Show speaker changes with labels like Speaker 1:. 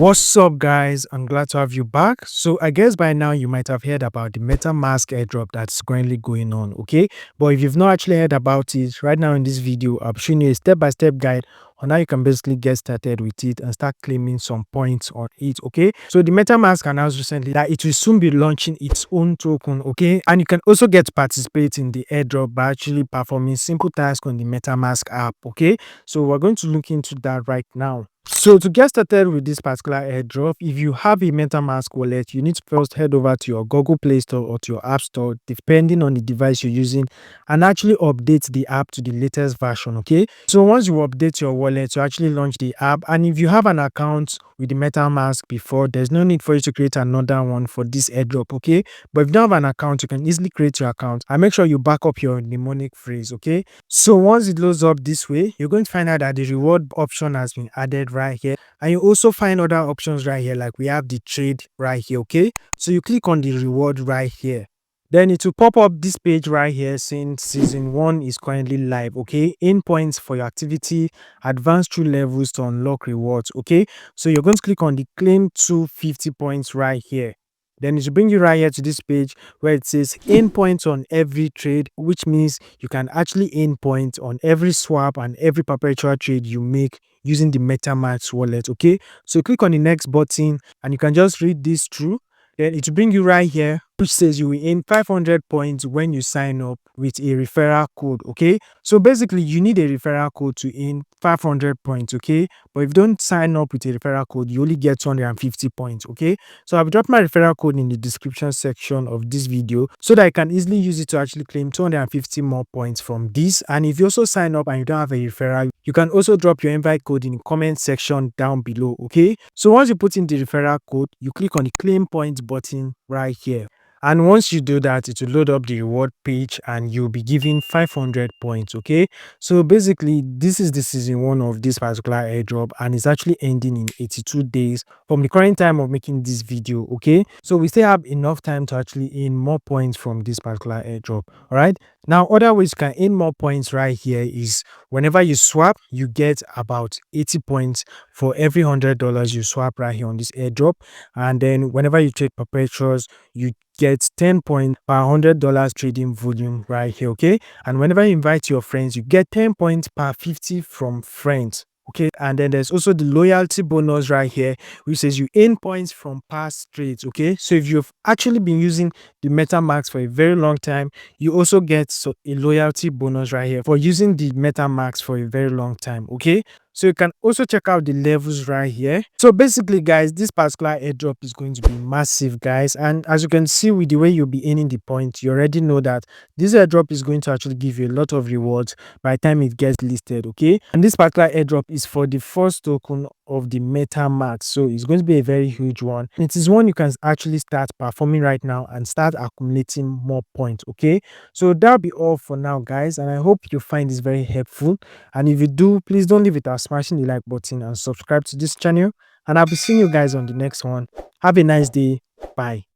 Speaker 1: What's up, guys? I'm glad to have you back. So I guess by now you might have heard about the MetaMask airdrop that's currently going on, okay? But if you've not actually heard about it, right now in this video, I'm showing you a step-by-step guide on how you can basically get started with it and start claiming some points on it, okay? So the MetaMask announced recently that it will soon be launching its own token, okay? And you can also get to participate in the airdrop by actually performing simple tasks on the MetaMask app, okay? So we're going to look into that right now. So to get started with this particular airdrop, if you have a MetaMask wallet, you need to first head over to your Google Play Store or to your App Store, depending on the device you're using, and actually update the app to the latest version, okay? So once you update your wallet, you actually launch the app, and if you have an account with the MetaMask before, there's no need for you to create another one for this airdrop, okay? But if you don't have an account, you can easily create your account and make sure you back up your mnemonic phrase, okay? So once it loads up this way, you're going to find out that the reward option has been added right here, and you also find other options right here, like we have the trade right here, okay? So you click on the reward right here. Then it will pop up this page right here saying season 1 is currently live, okay? In points for your activity, advance through levels to unlock rewards, okay? So you're going to click on the claim 250 points right here. Then it will bring you right here to this page where it says earn points on every trade, which means you can actually earn points on every swap and every perpetual trade you make using the MetaMask wallet, okay? So click on the next button and you can just read this through. Then it will bring you right here, which says you will earn 500 points when you sign up with a referral code, okay? So basically, you need a referral code to earn 500 points, okay? But if you don't sign up with a referral code, you only get 250 points, okay? So I'll drop my referral code in the description section of this video so that I can easily use it to actually claim 250 more points from this. And if you also sign up and you don't have a referral, you can also drop your invite code in the comment section down below, okay? So once you put in the referral code, you click on the claim points button right here. And once you do that, it will load up the reward page and you'll be given 500 points, okay? So basically, this is the season 1 of this particular airdrop, and it's actually ending in 82 days from the current time of making this video, okay? So we still have enough time to actually earn more points from this particular airdrop, all right? Now, other ways you can earn more points right here is whenever you swap, you get about 80 points for every $100 you swap right here on this airdrop. And then whenever you trade perpetuals, you get 10 points per $100 trading volume right here, okay? And whenever you invite your friends, you get 10 points per 50 from friends, okay? And then there's also the loyalty bonus right here, which says you earn points from past trades, okay? So if you've actually been using the MetaMask for a very long time, you also get a loyalty bonus right here for using the MetaMask for a very long time, okay? So you can also check out the levels right here. So basically, guys, this particular airdrop is going to be massive, guys. And as you can see with the way you'll be earning the points, you already know that this airdrop is going to actually give you a lot of rewards by the time it gets listed, okay? And this particular airdrop is for the first token of the MetaMask. So it's going to be a very huge one. It is one you can actually start performing right now and start accumulating more points, okay? So that'll be all for now, guys. And I hope you find this very helpful. And if you do, please don't leave without smashing the like button and subscribe to this channel. And I'll be seeing you guys on the next one. Have a nice day. Bye.